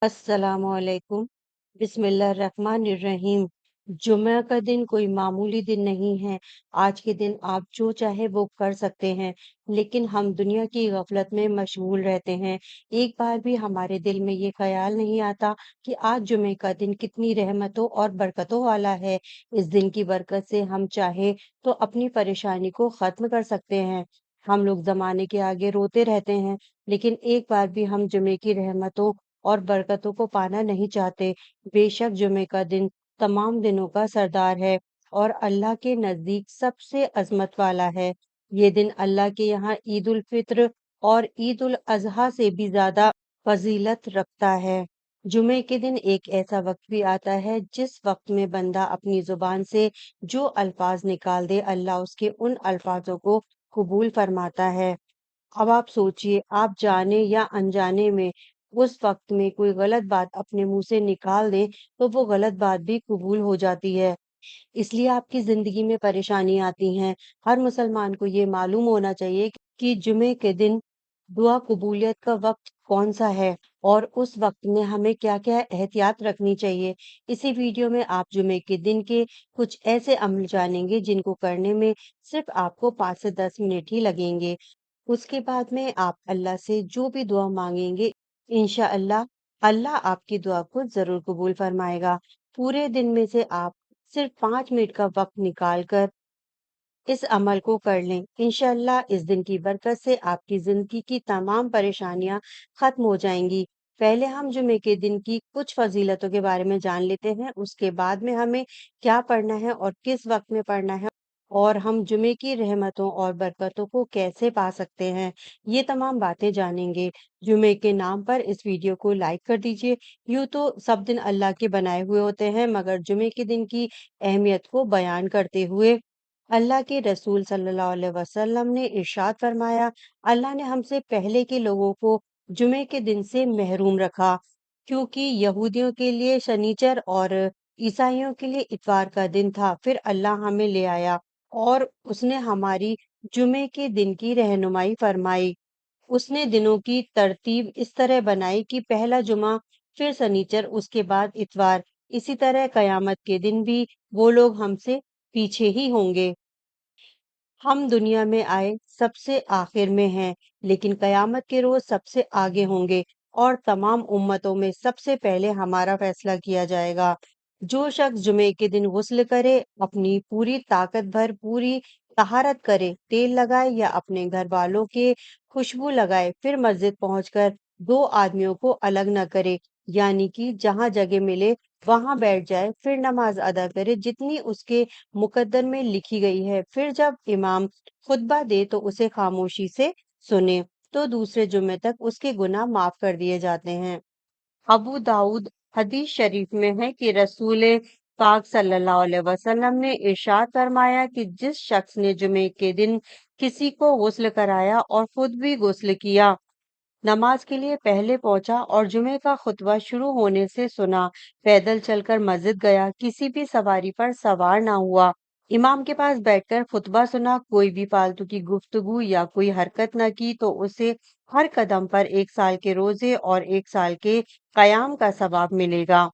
अस्सलामुअलैकुम बिस्मिल्लाहिर्रहमानिर्रहीम। जुम्मे का दिन कोई मामूली दिन नहीं है। आज के दिन आप जो चाहे वो कर सकते हैं, लेकिन हम दुनिया की गफलत में मशगूल रहते हैं। एक बार भी हमारे दिल में ये ख्याल नहीं आता कि आज जुम्मे का दिन कितनी रहमतों और बरकतों वाला है। इस दिन की बरकत से हम चाहे तो अपनी परेशानी को खत्म कर सकते हैं। हम लोग जमाने के आगे रोते रहते हैं, लेकिन एक बार भी हम जुम्मे की रहमतों और बरकतों को पाना नहीं चाहते। बेशक जुमे का दिन तमाम दिनों का सरदार है और अल्लाह के नजदीक सबसे अजमत वाला है। ये दिन अल्लाह के यहाँ ईद उल फित्र और ईद उल अजहा से भी ज्यादा फजीलत रखता है। जुमे के दिन एक ऐसा वक्त भी आता है जिस वक्त में बंदा अपनी जुबान से जो अल्फाज निकाल दे, अल्लाह उसके उन अल्फाजों को कबूल फरमाता है। अब आप सोचिए, आप जाने या अनजाने में उस वक्त में कोई गलत बात अपने मुंह से निकाल दें, तो वो गलत बात भी कबूल हो जाती है। इसलिए आपकी जिंदगी में परेशानी आती हैं। हर मुसलमान को ये मालूम होना चाहिए कि जुमे के दिन दुआ कबूलियत का वक्त कौन सा है और उस वक्त में हमें क्या-क्या एहतियात रखनी चाहिए। इसी वीडियो में आप जुमे के दिन के कुछ ऐसे अमल जानेंगे जिनको करने में सिर्फ आपको 5 से 10 मिनट ही लगेंगे। उसके बाद में आप अल्लाह से जो भी दुआ मांगेंगे, इंशाअल्लाह अल्लाह आपकी दुआ को जरूर कबूल फरमाएगा। पूरे दिन में से आप सिर्फ 5 मिनट का वक्त निकाल कर इस अमल को कर लें। इंशाअल्लाह इस दिन की बरकत से आपकी जिंदगी की तमाम परेशानियां खत्म हो जाएंगी। पहले हम जुमे के दिन की कुछ फजीलतों के बारे में जान लेते हैं, उसके बाद में हमें क्या पढ़ना है और किस वक्त में पढ़ना है और हम जुमे की रहमतों और बरकतों को कैसे पा सकते हैं, ये तमाम बातें जानेंगे। जुमे के नाम पर इस वीडियो को लाइक कर दीजिए। यूं तो सब दिन अल्लाह के बनाए हुए होते हैं, मगर जुमे के दिन की अहमियत को बयान करते हुए अल्लाह के रसूल सल्लल्लाहु अलैहि वसल्लम ने इरशाद फरमाया, अल्लाह ने हमसे पहले के लोगों को जुमे के दिन से महरूम रखा, क्योंकि यहूदियों के लिए शनीचर और ईसाइयों के लिए इतवार का दिन था। फिर अल्लाह हमें ले आया और उसने हमारी जुमे के दिन की रहनुमाई फरमाई। उसने दिनों की तरतीब इस तरह बनाई कि पहला जुमा, फिर सनीचर, उसके बाद इतवार। इसी तरह कयामत के दिन भी वो लोग हमसे पीछे ही होंगे। हम दुनिया में आए सबसे आखिर में हैं, लेकिन कयामत के रोज सबसे आगे होंगे और तमाम उम्मतों में सबसे पहले हमारा फैसला किया जाएगा। जो शख्स जुमे के दिन गुस्ल करे, अपनी पूरी ताकत भर पूरी तहारत करे, तेल लगाए या अपने घर वालों के खुशबू लगाए, फिर मस्जिद पहुंचकर दो आदमियों को अलग न करे, यानी कि जहां जगह मिले वहां बैठ जाए, फिर नमाज अदा करे जितनी उसके मुकद्दर में लिखी गई है। फिर जब इमाम खुतबा दे तो उसे खामोशी से सुने, तो दूसरे जुम्मे तक उसके गुनाह माफ कर दिए जाते हैं। अबू दाऊद हदीस शरीफ में है कि रसूल पाक सल्लल्लाहु अलैहि वसल्लम ने इरशाद फरमाया कि जिस शख्स ने जुमे के दिन किसी को गुस्ल कराया और खुद भी गुस्ल किया, नमाज के लिए पहले पहुंचा और जुमे का खुतबा शुरू होने से सुना, पैदल चलकर मस्जिद गया, किसी भी सवारी पर सवार ना हुआ, इमाम के पास बैठकर खुतबा सुना, कोई भी फालतू की गुफ्तगू या कोई हरकत न की, तो उसे हर कदम पर 1 साल के रोजे और 1 साल के कयाम का सवाब मिलेगा।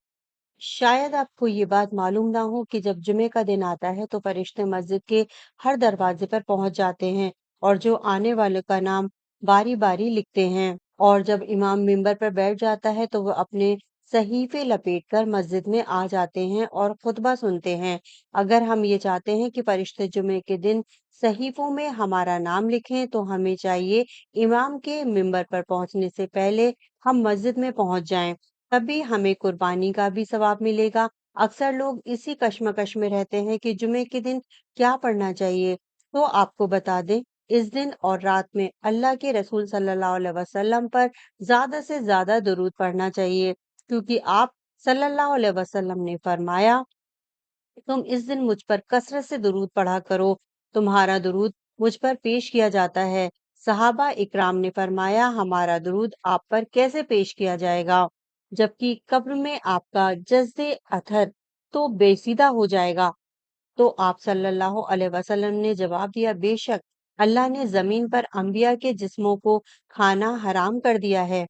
शायद आपको ये बात मालूम ना हो कि जब जुमे का दिन आता है तो फरिश्ते मस्जिद के हर दरवाजे पर पहुंच जाते हैं और जो आने वाले का नाम बारी बारी लिखते हैं। और जब इमाम मिंबर पर बैठ जाता है तो वो अपने सहीफे लपेटकर मस्जिद में आ जाते हैं और खुतबा सुनते हैं। अगर हम ये चाहते हैं कि फरिश्ते जुमे के दिन सहीफों में हमारा नाम लिखें, तो हमें चाहिए इमाम के मिंबर पर पहुंचने से पहले हम मस्जिद में पहुंच जाएं। तभी हमें कुर्बानी का भी सवाब मिलेगा। अक्सर लोग इसी कश्मकश में रहते हैं कि जुमे के दिन क्या पढ़ना चाहिए। तो आपको बता दें, इस दिन और रात में अल्लाह के रसूल सल्लल्लाहु अलैहि वसल्लम पर ज्यादा से ज्यादा दुरूद पढ़ना चाहिए, क्योंकि आप सल्लल्लाहु अलैहि वसल्लम ने फरमाया, तुम इस दिन मुझ पर कसरत से दुरूद पढ़ा करो, तुम्हारा दुरूद मुझ पर पेश किया जाता है। सहाबा इकराम ने फरमाया, हमारा दुरूद आप पर कैसे पेश किया जाएगा, जबकि कब्र में आपका जज्दे अथर तो बेसीदा हो जाएगा। तो आप सल्लल्लाहु अलैहि वसल्लम ने जवाब दिया, बेशक अल्लाह ने जमीन पर अंबिया के जिस्मों को खाना हराम कर दिया है,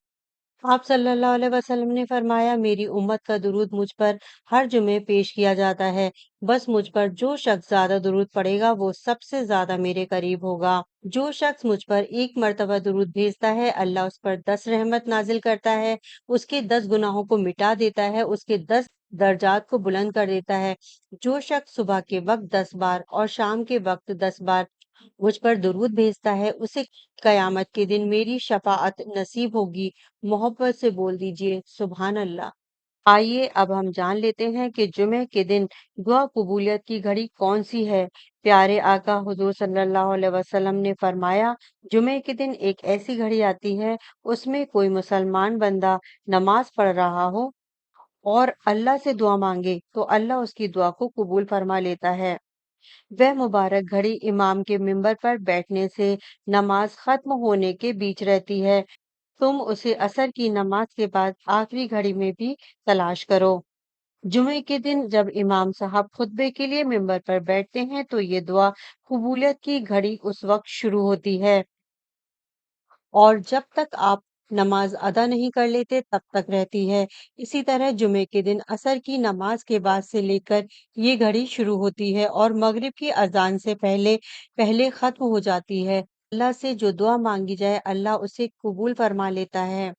आप सल्लल्लाहु अलैहि वसल्लम ने फरमाया, मेरी उम्मत का दुरूद मुझ पर हर जुमे पेश किया जाता है। बस मुझ पर जो शख्स ज्यादा दुरूद पड़ेगा वो सबसे ज्यादा मेरे करीब होगा। जो शख्स मुझ पर एक मर्तबा दुरूद भेजता है, अल्लाह उस पर 10 रहमत नाजिल करता है, उसके 10 गुनाहों को मिटा देता है, उसके 10 दर्जात को बुलंद कर देता है। जो शख्स सुबह के वक्त 10 बार और शाम के वक्त 10 बार मुझ पर दुरूद भेजता है, उसे कयामत के दिन मेरी शफाअत नसीब होगी। मोहब्बत से बोल दीजिए सुभान अल्लाह। आइए अब हम जान लेते हैं कि जुमे के दिन दुआ कबूलियत की घड़ी कौन सी है। प्यारे आका हुजूर सल्लल्लाहु अलैहि वसल्लम ने फरमाया, जुमे के दिन एक ऐसी घड़ी आती है, उसमें कोई मुसलमान बंदा नमाज पढ़ रहा हो और अल्लाह से दुआ मांगे तो अल्लाह उसकी दुआ को कबूल फरमा लेता है। वह मुबारक घड़ी इमाम के मिंबर पर बैठने से नमाज खत्म होने के बीच रहती है। तुम उसे असर की नमाज के बाद आखिरी घड़ी में भी तलाश करो। जुमे के दिन जब इमाम साहब खुतबे के लिए मिंबर पर बैठते हैं तो ये दुआ कबूलियत की घड़ी उस वक्त शुरू होती है और जब तक आप नमाज अदा नहीं कर लेते तब तक रहती है। इसी तरह जुमे के दिन असर की नमाज के बाद से लेकर ये घड़ी शुरू होती है और मगरिब की अजान से पहले पहले खत्म हो जाती है। अल्लाह से जो दुआ मांगी जाए अल्लाह उसे कबूल फरमा लेता है।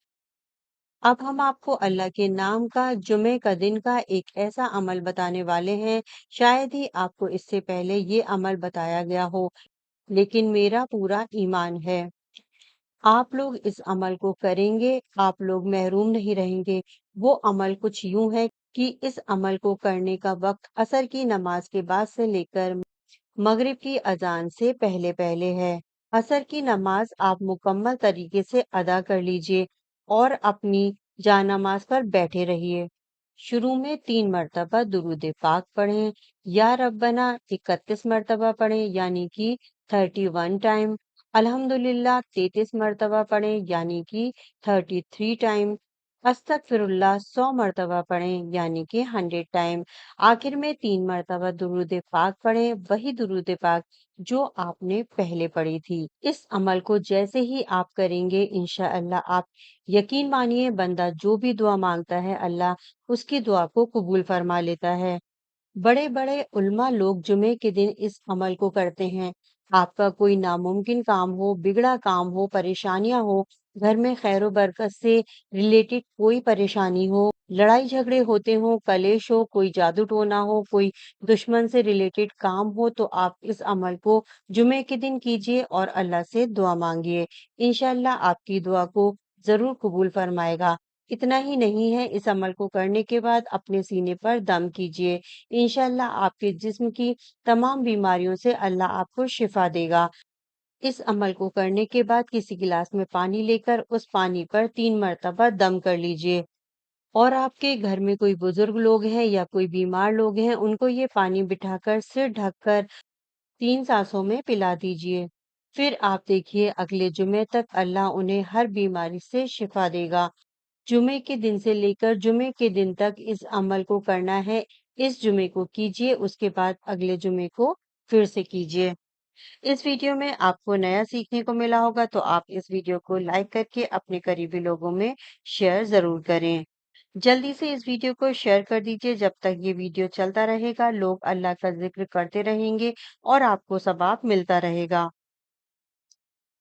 अब हम आपको अल्लाह के नाम का जुमे का दिन का एक ऐसा अमल बताने वाले हैं, शायद ही आपको इससे पहले ये अमल बताया गया हो, लेकिन मेरा पूरा ईमान है आप लोग इस अमल को करेंगे, आप लोग महरूम नहीं रहेंगे। वो अमल कुछ यूं है कि इस अमल को करने का वक्त असर की नमाज के बाद से लेकर मगरिब की अजान से पहले पहले है। असर की नमाज आप मुकम्मल तरीके से अदा कर लीजिए और अपनी जानमाज पर बैठे रहिए। शुरू में 3 मर्तबा दुरूद पाक पढ़ें। या रब्बना 31 मर्तबा पढ़ें यानी कि 31 टाइम। अल्हम्दुलिल्लाह 33 मर्तबा पढ़ें यानी कि 33 टाइम। अस्तगफिरुल्लाह 100 मर्तबा पढ़ें यानी कि 100 टाइम। आखिर में 3 मर्तबा दुरूद पाक पढ़ें, वही दुरूद पाक जो आपने पहले पढ़ी थी। इस अमल को जैसे ही आप करेंगे इंशाअल्लाह आप यकीन मानिए बंदा जो भी दुआ मांगता है अल्लाह उसकी दुआ को कबूल फरमा लेता है। बड़े बड़े उल्मा लोग जुमे के दिन इस अमल को करते हैं। आपका कोई नामुमकिन काम हो, बिगड़ा काम हो, परेशानियां हो, घर में खैर बरकत से रिलेटेड कोई परेशानी हो, लड़ाई झगड़े होते हो, कलेश हो, कोई जादू टोना हो, कोई दुश्मन से रिलेटेड काम हो, तो आप इस अमल को जुमे के दिन कीजिए और अल्लाह से दुआ मांगिए। इंशाअल्लाह आपकी दुआ को जरूर कबूल फरमाएगा। इतना ही नहीं है, इस अमल को करने के बाद अपने सीने पर दम कीजिए। इंशाअल्लाह आपके जिस्म की तमाम बीमारियों से अल्लाह आपको शिफा देगा। इस अमल को करने के बाद किसी गिलास में पानी लेकर उस पानी पर 3 मर्तबा दम कर लीजिए और आपके घर में कोई बुजुर्ग लोग हैं या कोई बीमार लोग हैं, उनको ये पानी बिठाकर सिर ढककर 3 सांसों में पिला दीजिए। फिर आप देखिए अगले जुमे तक अल्लाह उन्हें हर बीमारी से शिफा देगा। जुमे के दिन से लेकर जुमे के दिन तक इस अमल को करना है। इस जुमे को कीजिए, उसके बाद अगले जुमे को फिर से कीजिए। इस वीडियो में आपको नया सीखने को मिला होगा तो आप इस वीडियो को लाइक करके अपने करीबी लोगों में शेयर जरूर करें। जल्दी से इस वीडियो को शेयर कर दीजिए। जब तक ये वीडियो चलता रहेगा लोग अल्लाह का जिक्र करते रहेंगे और आपको सवाब मिलता रहेगा।